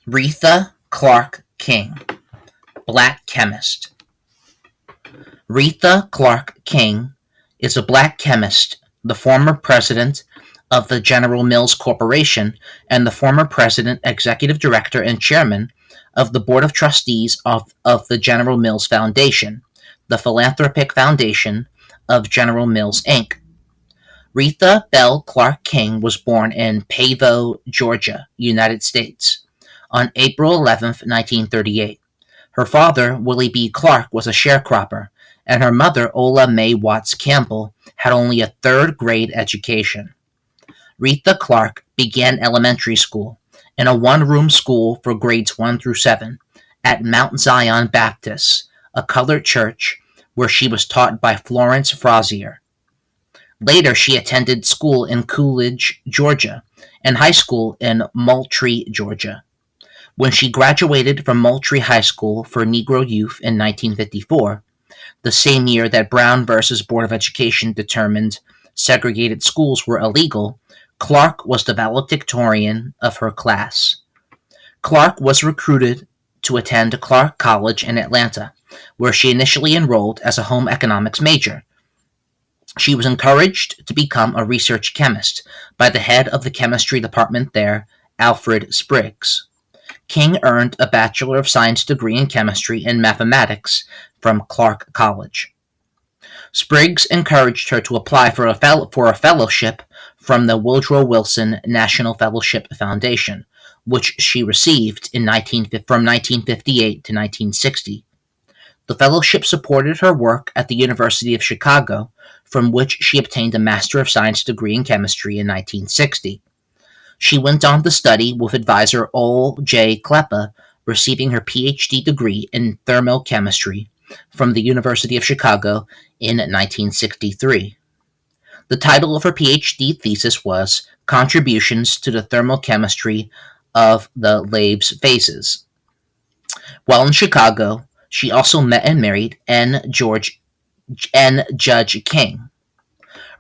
Reatha Clark King, Black Chemist. Reatha Clark King is a black chemist, the former president of the General Mills Corporation, and the former president, executive director, and chairman of the Board of Trustees of the General Mills Foundation, the philanthropic foundation of General Mills, Inc. Reatha Bell Clark King was born in Pavo, Georgia, United States, on April 11, 1938. Her father, Willie B. Clark, was a sharecropper, and her mother, Ola May Watts Campbell, had only a third-grade education. Reatha Clark began elementary school in a one-room school for grades 1 through 7 at Mount Zion Baptist, a colored church where she was taught by Florence Frazier. Later, she attended school in Coolidge, Georgia, and high school in Moultrie, Georgia. When she graduated from Moultrie High School for Negro Youth in 1954, the same year that Brown versus Board of Education determined segregated schools were illegal, Clark was the valedictorian of her class. Clark was recruited to attend Clark College in Atlanta, where she initially enrolled as a home economics major. She was encouraged to become a research chemist by the head of the chemistry department there, Alfred Spriggs. King earned a Bachelor of Science degree in chemistry and mathematics from Clark College. Spriggs encouraged her to apply for a fellowship from the Woodrow Wilson National Fellowship Foundation, which she received from 1958 to 1960. The fellowship supported her work at the University of Chicago, from which she obtained a Master of Science degree in chemistry in 1960. She went on to study with advisor Ole J. Kleppa, receiving her Ph.D. degree in thermochemistry from the University of Chicago in 1963. The title of her Ph.D. thesis was Contributions to the Thermochemistry of the Laves Phases. While in Chicago, she also met and married N. Judge King.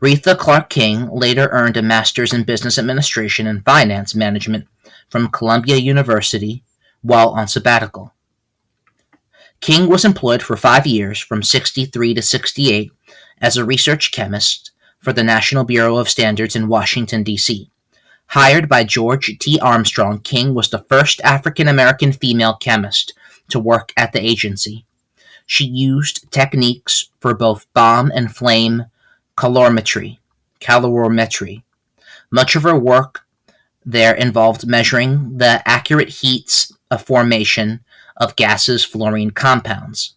Reatha Clark King later earned a master's in business administration and finance management from Columbia University while on sabbatical. King was employed for 5 years, from 63 to 68, as a research chemist for the National Bureau of Standards in Washington, D.C. Hired by George T. Armstrong, King was the first African-American female chemist to work at the agency. She used techniques for both bomb and flame calorimetry. Much of her work there involved measuring the accurate heats of formation of gases fluorine compounds,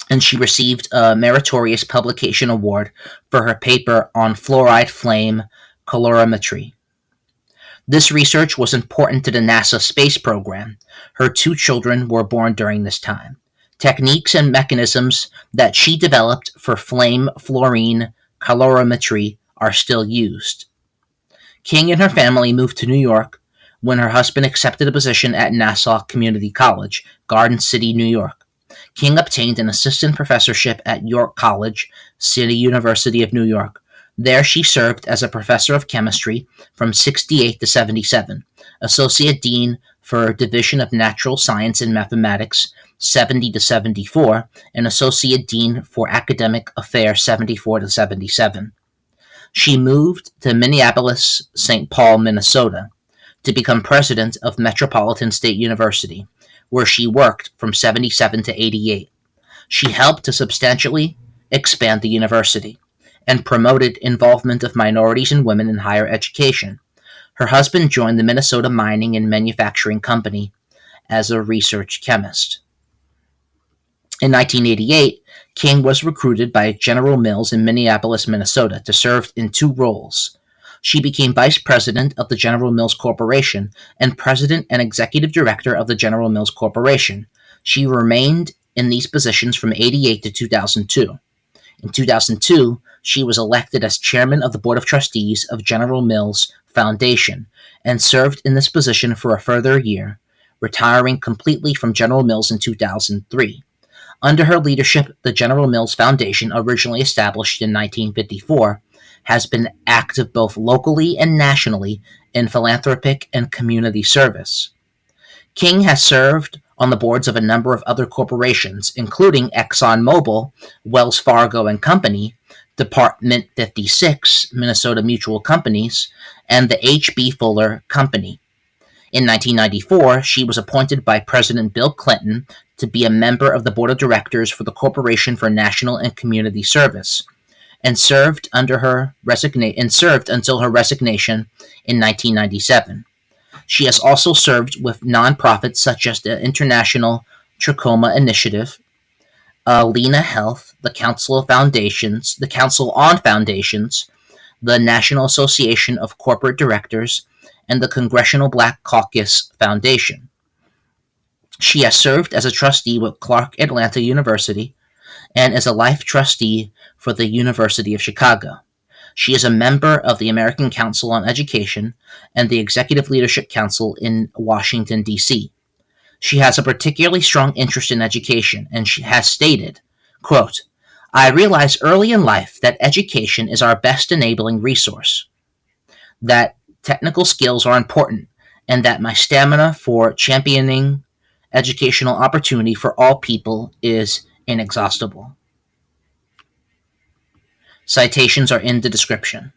and she received a meritorious publication award for her paper on fluoride flame calorimetry. This research was important to the NASA space program. Her 2 children were born during this time. Techniques and mechanisms that she developed for flame fluorine calorimetry are still used. King and her family moved to New York when her husband accepted a position at Nassau Community College, Garden City, New York. King obtained an assistant professorship at York College, City University of New York. There she served as a professor of chemistry from 68 to 77, associate dean for Division of Natural Science and Mathematics 70 to 74, and associate dean for Academic Affairs 74 to 77. She moved to Minneapolis-St. Paul, Minnesota, to become president of Metropolitan State University, where she worked from 77 to 88. She helped to substantially expand the university and promoted involvement of minorities and women in higher education. Her husband joined the Minnesota Mining and Manufacturing Company as a research chemist. In 1988, King was recruited by General Mills in Minneapolis, Minnesota, to serve in 2 roles. She became vice president of the General Mills Corporation and president and executive director of the General Mills Corporation. She remained in these positions from 88 to 2002. In 2002, she was elected as chairman of the Board of Trustees of General Mills Foundation and served in this position for a further year, retiring completely from General Mills in 2003. Under her leadership, the General Mills Foundation, originally established in 1954, has been active both locally and nationally in philanthropic and community service. King has served on the boards of a number of other corporations, including ExxonMobil, Wells Fargo and Company, Department 56, Minnesota Mutual Companies, and the H.B. Fuller Company. In 1994, she was appointed by President Bill Clinton to be a member of the board of directors for the Corporation for National and Community Service, and served until her resignation in 1997. She has also served with nonprofits such as the International Trachoma Initiative, Lena Health, the Council on Foundations, the National Association of Corporate Directors, and the Congressional Black Caucus Foundation. She has served as a trustee with Clark Atlanta University and is a life trustee for the University of Chicago. She is a member of the American Council on Education and the Executive Leadership Council in Washington, D.C. She has a particularly strong interest in education, and she has stated, quote, "I realized early in life that education is our best enabling resource, that technical skills are important, and that my stamina for championing educational opportunity for all people is inexhaustible." Citations are in the description.